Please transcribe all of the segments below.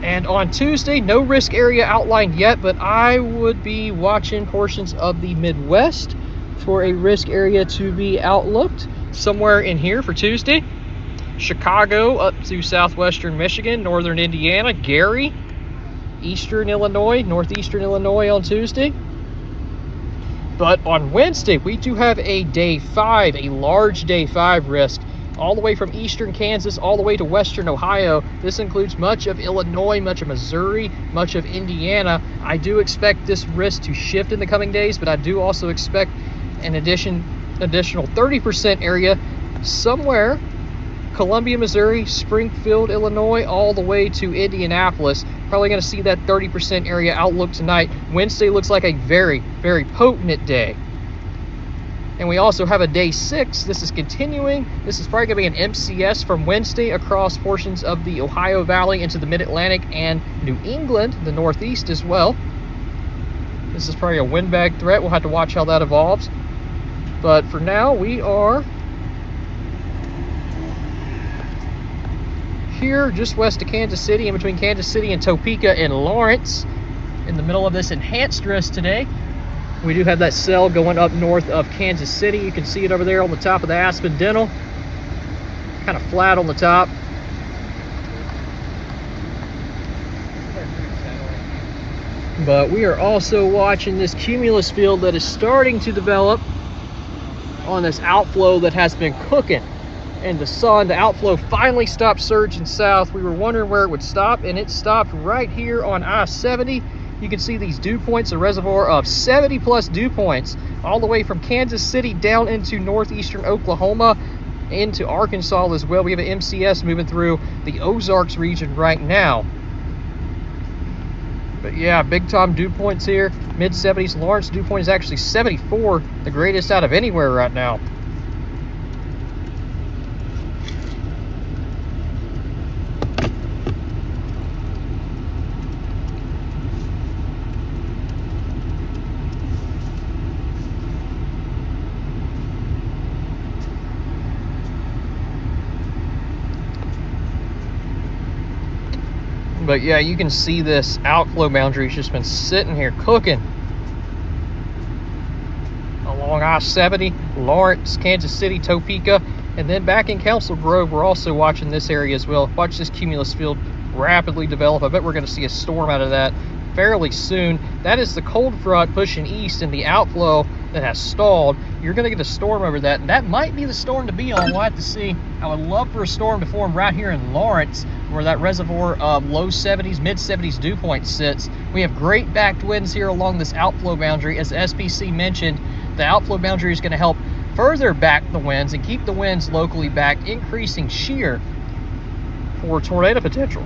And on Tuesday, no risk area outlined yet, but I would be watching portions of the Midwest for a risk area to be outlooked somewhere in here for Tuesday. Chicago up to southwestern Michigan, northern Indiana, Gary, eastern Illinois, northeastern Illinois on Tuesday. But on Wednesday, we do have a day 5, a large day 5 risk, all the way from eastern Kansas all the way to western Ohio. This includes much of Illinois, much of Missouri, much of Indiana. I do expect this risk to shift in the coming days, but I do also expect an additional 30% area somewhere Columbia, Missouri, Springfield, Illinois, all the way to Indianapolis. Probably going to see that 30% area outlook tonight. Wednesday looks like a very, very potent day. And we also have a day 6. This is continuing. This is probably going to be an MCS from Wednesday across portions of the Ohio Valley into the Mid-Atlantic and New England, the Northeast as well. This is probably a windbag threat. We'll have to watch how that evolves. But for now, we are here just west of Kansas City, in between Kansas City and Topeka and Lawrence, in the middle of this enhanced risk today. We do have that cell going up north of Kansas City. You can see it over there on the top of the Aspen Dental, kind of flat on the top. But we are also watching this cumulus field that is starting to develop on this outflow that has been cooking in the sun. The outflow finally stopped surging south. We were wondering where it would stop, and it stopped right here on I-70. You can see these dew points, a reservoir of 70 plus dew points, all the way from Kansas City down into northeastern Oklahoma, into Arkansas as well. We have an MCS moving through the Ozarks region right now. But yeah, big time dew points here, mid-70s. Lawrence dew point is actually 74, the greatest out of anywhere right now. But yeah, you can see this outflow boundary has just been sitting here cooking along I-70, Lawrence, Kansas City, Topeka, and then back in Council Grove. We're also watching this area as well. Watch this cumulus field rapidly develop. I bet we're going to see a storm out of that fairly soon. That is the cold front pushing east, and the outflow that has stalled. You're going to get a storm over that, and that might be the storm to be on. We'll have to see. I would love for a storm to form right here in Lawrence, where that reservoir of low 70s, mid 70s dew point sits. We have great backed winds here along this outflow boundary. As the SPC mentioned, the outflow boundary is going to help further back the winds and keep the winds locally back, increasing shear for tornado potential.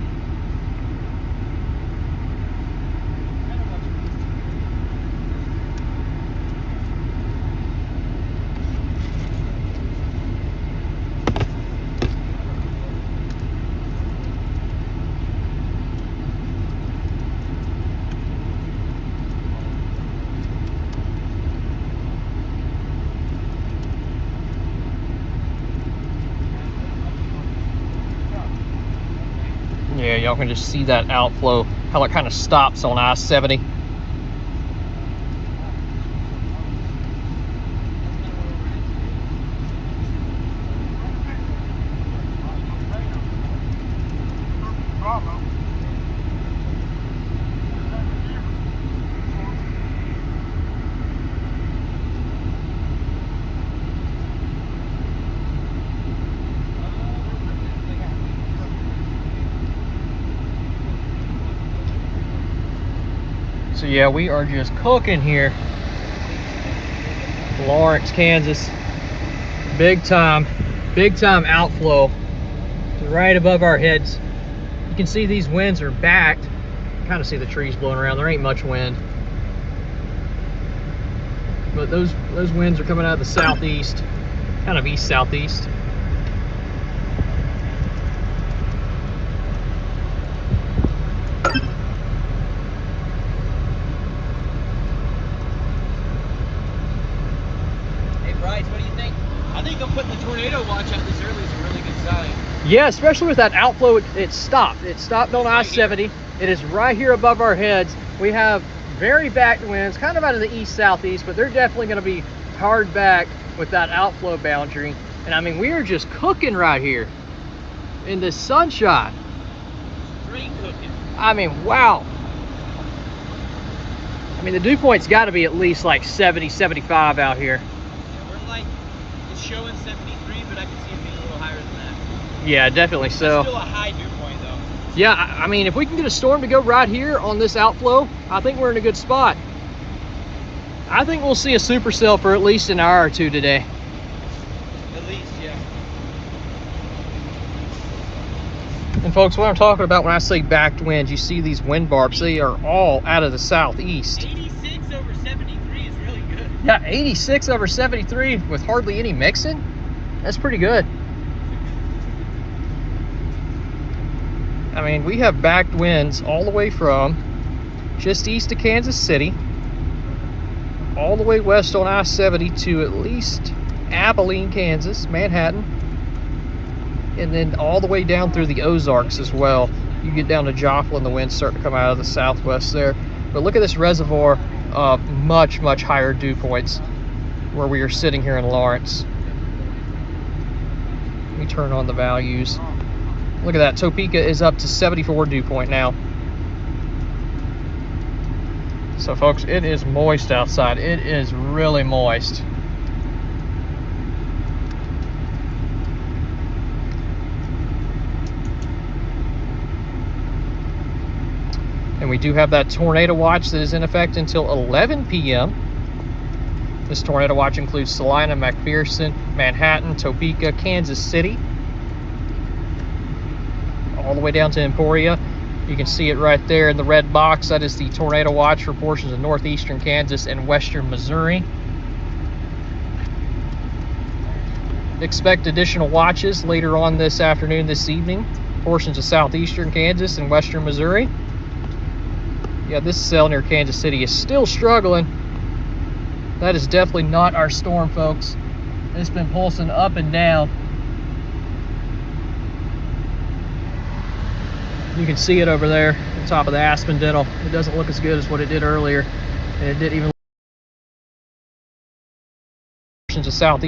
Yeah, y'all can just see that outflow, how it kind of stops on I-70. So yeah, we are just cooking here. Lawrence, Kansas, big time outflow right above our heads. You can see these winds are backed. Kind of see the trees blowing around. There ain't much wind, but those winds are coming out of the southeast, kind of east southeast. What do you think? I think I'm putting the tornado watch out this early is a really good sign. Yeah, especially with that outflow, it stopped. It stopped on I-70. It is right here above our heads. We have very backed winds, kind of out of the east-southeast, but they're definitely going to be hard back with that outflow boundary. And I mean, we are just cooking right here in the sunshine. Straight cooking. I mean, wow. I mean, the dew point's got to be at least like 70, 75 out here. Yeah, we're like, it's showing 73, but I can see it being a little higher than that. Yeah, definitely so. It's still a high dew point though. Yeah, I mean, if we can get a storm to go right here on this outflow, I think we're in a good spot. I think we'll see a supercell for at least an hour or two today. At least, yeah. And folks, what I'm talking about when I say backed winds, you see these wind barbs, they are all out of the southeast. 86 over 73 is really good. Yeah, 86 over 73 with hardly any mixing. That's pretty good. I mean, we have backed winds all the way from just east of Kansas City, all the way west on I-70 to at least Abilene, Kansas, Manhattan, and then all the way down through the Ozarks as well. You get down to Joplin, the winds start to come out of the southwest there. But look at this reservoir of much, much higher dew points where we are sitting here in Lawrence. Let me turn on the values. Look at that, Topeka is up to 74 dew point now. So folks, it is moist outside. It is really moist. And we do have that tornado watch that is in effect until 11 p.m. This tornado watch includes Salina, McPherson, Manhattan, Topeka, Kansas City, all the way down to Emporia. You can see it right there in the red box. That is the tornado watch for portions of northeastern Kansas and western Missouri. Expect additional watches later on this afternoon, this evening. Portions of southeastern Kansas and western Missouri. Yeah, this cell near Kansas City is still struggling. That is definitely not our storm, folks. It's been pulsing up and down. You can see it over there on top of the Aspen Dental. It doesn't look as good as what it did earlier, and it didn't even portions of southeast.